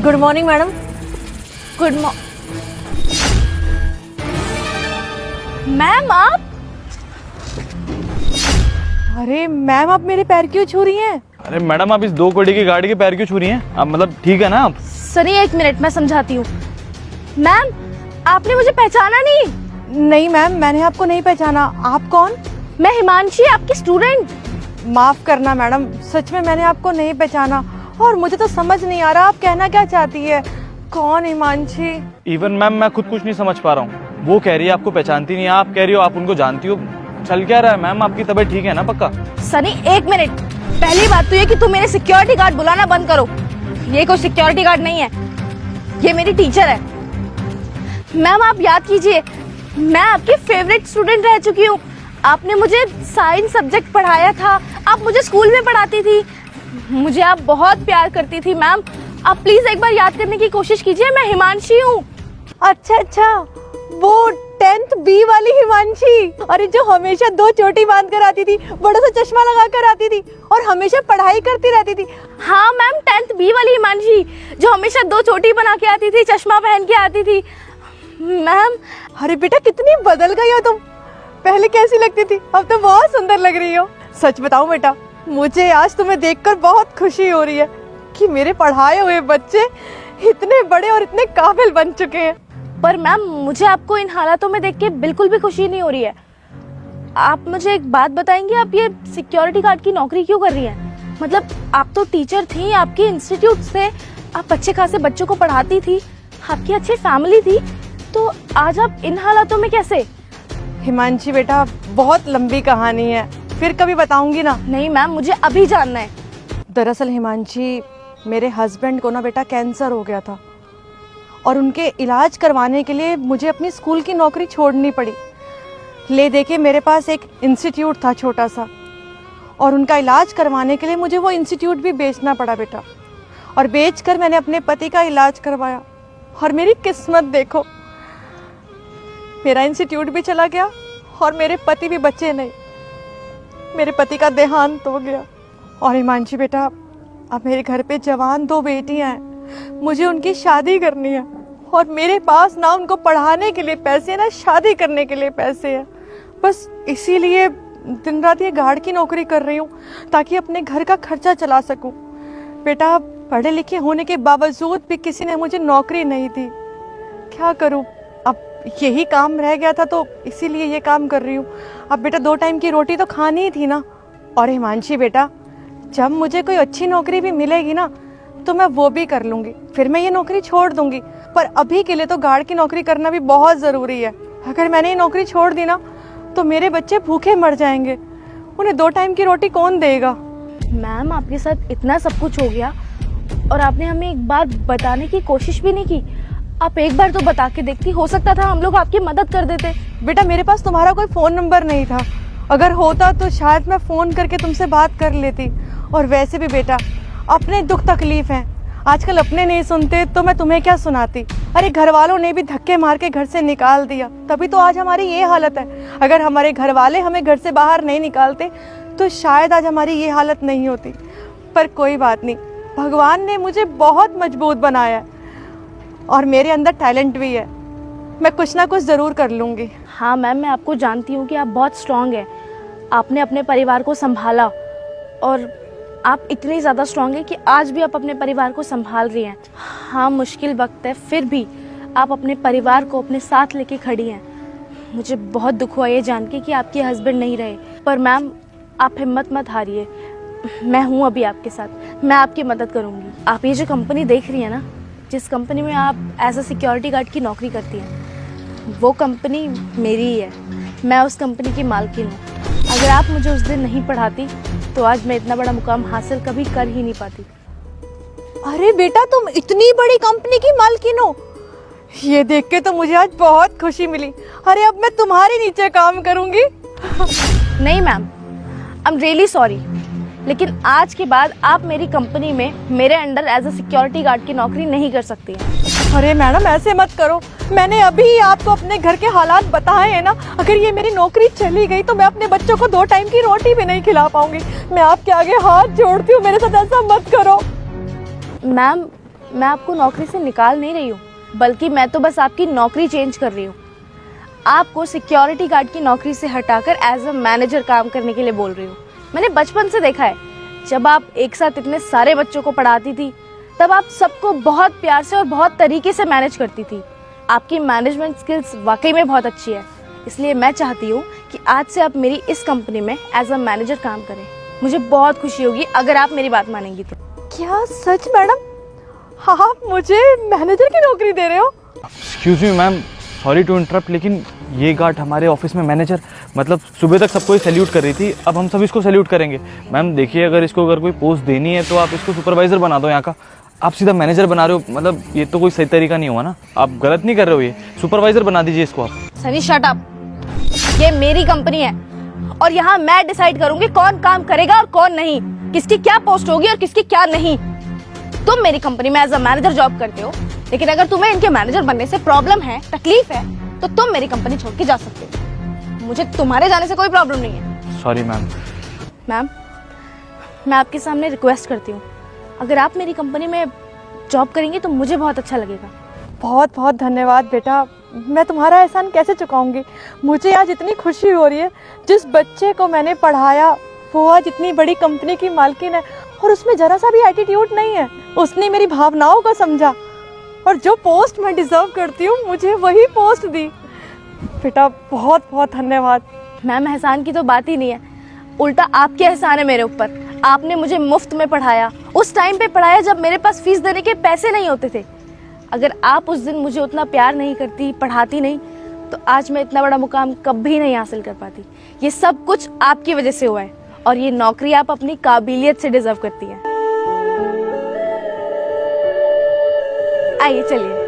Good morning madam. Good ma'am आप? अरे ma'am, आप मेरे पैर क्यों छू रही हैं? अरे मैडम, आप इस 2 करोड़ की गाड़ी के पैर क्यों छू रही हैं? आप मतलब ठीक है ना आप? सनी एक मिनट, मैं समझाती हूँ। मैम आपने मुझे पहचाना नहीं? नहीं मैम, मैंने आपको नहीं पहचाना। आप कौन? मैं हिमांशी, आपकी स्टूडेंट। माफ करना मैडम, सच में मैंने आपको नहीं पहचाना और मुझे तो समझ नहीं आ रहा आप कहना क्या चाहती है। कौन हिमांशी? इवन मैम मैं खुद कुछ नहीं समझ पा रहा हूँ। वो कह रही है आपको पहचानती नहीं है, आप कह रही हो आप उनको जानती हो। चल क्या रहा है मैम? आपकी तबीयत ठीक है ना पक्का? सनी एक मिनट, पहली बात तो ये कि तुम मेरे सिक्योरिटी गार्ड बुलाना बंद करो। ये कोई सिक्योरिटी गार्ड नहीं है, ये मेरी टीचर है। मैम आप याद कीजिए, मैं आपकी फेवरेट स्टूडेंट रह चुकी हूँ। आपने मुझे साइंस सब्जेक्ट पढ़ाया था, आप मुझे स्कूल में पढ़ाती थी, मुझे आप बहुत प्यार करती थी। मैम आप प्लीज एक बार याद करने की कोशिश कीजिए, मैं हिमांशी हूँ। अच्छा, वो 10th B वाली हिमांशी। अरे जो हमेशा 2 चोटी बांध कर आती थी, बड़ा सा चश्मा लगा कर आती थी और हमेशा पढ़ाई करती रहती थी। हाँ मैम, 10th B वाली हिमांशी जो हमेशा 2 चोटी बना के आती थी, चश्मा पहन के आती थी। मैम अरे बेटा, कितनी बदल गई हो तुम। पहले कैसी लगती थी, अब तो बहुत सुंदर लग रही हो। सच बताऊं बेटा, मुझे आज तुम्हें देखकर बहुत खुशी हो रही है कि मेरे पढ़ाए हुए बच्चे इतने बड़े और इतने काबिल बन चुके हैं। पर मैम मुझे आपको इन हालातों में देख के बिल्कुल भी खुशी नहीं हो रही है। आप मुझे एक बात बताएंगे, आप ये सिक्योरिटी गार्ड की नौकरी क्यों कर रही हैं? मतलब आप तो टीचर थी, आपके इंस्टीट्यूट से आप अच्छे खासे बच्चों को पढ़ाती थी, आपकी अच्छी फैमिली थी, तो आज आप इन हालातों में कैसे? हिमांशी बेटा, बहुत लंबी कहानी है, फिर कभी बताऊंगी ना। नहीं मैम, मुझे अभी जानना है। दरअसल हिमांशी, मेरे हस्बैंड को ना बेटा कैंसर हो गया था और उनके इलाज करवाने के लिए मुझे अपनी स्कूल की नौकरी छोड़नी पड़ी। ले देके मेरे पास एक इंस्टीट्यूट था छोटा सा, और उनका इलाज करवाने के लिए मुझे वो इंस्टीट्यूट भी बेचना पड़ा बेटा। और बेचकर मैंने अपने पति का इलाज करवाया और मेरी किस्मत देखो, मेरा इंस्टीट्यूट भी चला गया और मेरे पति भी बचे नहीं। मेरे पति का देहांत हो गया। और हिमांशी बेटा, अब मेरे घर पे जवान 2 बेटियां हैं, मुझे उनकी शादी करनी है और मेरे पास ना उनको पढ़ाने के लिए पैसे, ना शादी करने के लिए पैसे हैं। बस इसीलिए दिन रात ये गार्ड की नौकरी कर रही हूँ ताकि अपने घर का खर्चा चला सकूं। बेटा, पढ़े लिखे होने के बावजूद भी किसी ने मुझे नौकरी नहीं दी। क्या करूँ, अब यही काम रह गया था तो इसीलिए ये काम कर रही हूँ। अब बेटा 2 टाइम की रोटी तो खानी ही थी ना। और हिमांशी बेटा, जब मुझे कोई अच्छी नौकरी भी मिलेगी ना तो मैं वो भी कर लूँगी, फिर मैं ये नौकरी छोड़ दूँगी। पर अभी के लिए तो गार्ड की नौकरी करना भी बहुत ज़रूरी है। अगर मैंने ये नौकरी छोड़ दी ना तो मेरे बच्चे भूखे मर जाएंगे, उन्हें 2 टाइम की रोटी कौन देगा। मैम आपके साथ इतना सब कुछ हो गया और आपने हमें एक बार बताने की कोशिश भी नहीं की। आप एक बार तो बता के देखती, हो सकता था हम लोग आपकी मदद कर देते। बेटा, मेरे पास तुम्हारा कोई फ़ोन नंबर नहीं था, अगर होता तो शायद मैं फ़ोन करके तुमसे बात कर लेती। और वैसे भी बेटा, अपने दुख तकलीफ हैं, आजकल अपने नहीं सुनते तो मैं तुम्हें क्या सुनाती। अरे घर वालों ने भी धक्के मार के घर से निकाल दिया, तभी तो आज हमारी ये हालत है। अगर हमारे घर वाले हमें घर से बाहर नहीं निकालते तो शायद आज हमारी ये हालत नहीं होती। पर कोई बात नहीं, भगवान ने मुझे बहुत मजबूत बनाया है और मेरे अंदर टैलेंट भी है, मैं कुछ ना कुछ ज़रूर कर लूँगी। हाँ मैम, मैं आपको जानती हूँ कि आप बहुत स्ट्रांग हैं। आपने अपने परिवार को संभाला और आप इतनी ज़्यादा स्ट्रांग हैं कि आज भी आप अपने परिवार को संभाल रही हैं। हाँ मुश्किल वक्त है, फिर भी आप अपने परिवार को अपने साथ लेके खड़ी हैं। मुझे बहुत दुख हुआ ये जान के कि आपके हस्बैंड नहीं रहे। पर मैम आप हिम्मत मत हारिए, मैं हूँ अभी आपके साथ, मैं आपकी मदद करूँगी। आप ये जो कंपनी देख रही हैं ना, जिस कंपनी में आप एज अ सिक्योरिटी गार्ड की नौकरी करती हैं, वो कंपनी मेरी ही है। मैं उस कंपनी की मालकिन हूँ। अगर आप मुझे उस दिन नहीं पढ़ाती तो आज मैं इतना बड़ा मुकाम हासिल कभी कर ही नहीं पाती। अरे बेटा, तुम इतनी बड़ी कंपनी की मालकिन हो, ये देख के तो मुझे आज बहुत खुशी मिली। अरे अब मैं तुम्हारे नीचे काम करूँगी। नहीं ma'am, I am really sorry, लेकिन आज के बाद आप मेरी कंपनी में मेरे under as a security guard की नौकरी नहीं कर सकती हैं। अरे मैडम, ऐसे मत करो, मैंने अभी आपको अपने घर के हालात बताए हैं ना। अगर ये मेरी नौकरी चली गई तो मैं अपने बच्चों को 2 टाइम की रोटी भी नहीं खिला पाऊंगी। मैं आपके आगे हाथ जोड़ती हूँ, मेरे साथ ऐसा मत करो। मैम मैं आपको नौकरी से निकाल नहीं रही हूँ, बल्कि मैं तो बस आपकी नौकरी चेंज कर रही हूँ। आपको सिक्योरिटी गार्ड की नौकरी से हटाकर एज अ मैनेजर काम करने के लिए बोल रही हूँ। मैंने बचपन से देखा है, जब आप एक साथ इतने सारे बच्चों को पढ़ाती थी, तब आप सबको बहुत प्यार से और बहुत तरीके से मैनेज करती थी। आपकी मैनेजमेंट स्किल्स वाकई में बहुत अच्छी है, इसलिए मैं चाहती हूँ कि आज से आप मेरी इस कंपनी में एज अ मैनेजर काम करें। मुझे बहुत खुशी होगी अगर आप मेरी बात मानेंगी तो। क्या सच मैडम, आप मुझे मैनेजर की नौकरी दे रहे हो? Excuse me ma'am, sorry to interrupt, लेकिन ये गार्ड हमारे ऑफिस में मैनेजर मतलब सुबह तक सबको सैल्यूट कर रही थी, अब हम सब इसको सैल्यूट करेंगे। मैम देखिए, अगर इसको अगर कोई पोस्ट देनी है तो आप इसको सुपरवाइजर बना दो यहाँ का। आप सीधा मैनेजर बना रहे हो, मतलब ये तो कोई सही तरीका नहीं हुआ ना, आप गलत नहीं कर रहे हो, ये सुपरवाइजर बना दीजिए इसको आप। सनी शट अप, ये मेरी कंपनी है और यहाँ मैं डिसाइड करूंगी कौन काम करेगा और कौन नहीं, किसकी क्या पोस्ट होगी और किसकी क्या नहीं। तुम मेरी कंपनी में एज अ मैनेजर जॉब करते हो, लेकिन अगर तुम्हें इनके मैनेजर बनने से प्रॉब्लम है, तकलीफ है, तो तुम मेरी कंपनी छोड़ के जा सकते हो। मुझे तुम्हारे जाने से कोई प्रॉब्लम नहीं है। Sorry ma'am. मैम, मैं आपके सामने रिक्वेस्ट करती हूँ, अगर आप मेरी कंपनी में जॉब करेंगी तो मुझे बहुत अच्छा लगेगा। बहुत बहुत धन्यवाद बेटा, मैं तुम्हारा एहसान कैसे चुकाऊंगी। मुझे आज इतनी खुशी हो रही है, जिस बच्चे को मैंने पढ़ाया वो आज इतनी बड़ी कंपनी की मालकिन है और उसमें जरा सा भी एटीट्यूड नहीं है। उसने मेरी भावनाओं को समझा और जो पोस्ट मैं डिजर्व करती हूँ मुझे वही पोस्ट दी। बेटा बहुत बहुत धन्यवाद। मैम, एहसान की तो बात ही नहीं है, उल्टा आपके एहसान है मेरे ऊपर। आपने मुझे मुफ्त में पढ़ाया, उस टाइम पे पढ़ाया जब मेरे पास फीस देने के पैसे नहीं होते थे। अगर आप उस दिन मुझे उतना प्यार नहीं करती, पढ़ाती नहीं, तो आज मैं इतना बड़ा मुकाम कभी नहीं हासिल कर पाती। ये सब कुछ आपकी वजह से हुआ है और ये नौकरी आप अपनी काबिलियत से डिजर्व करती हैं। आइए चलिए।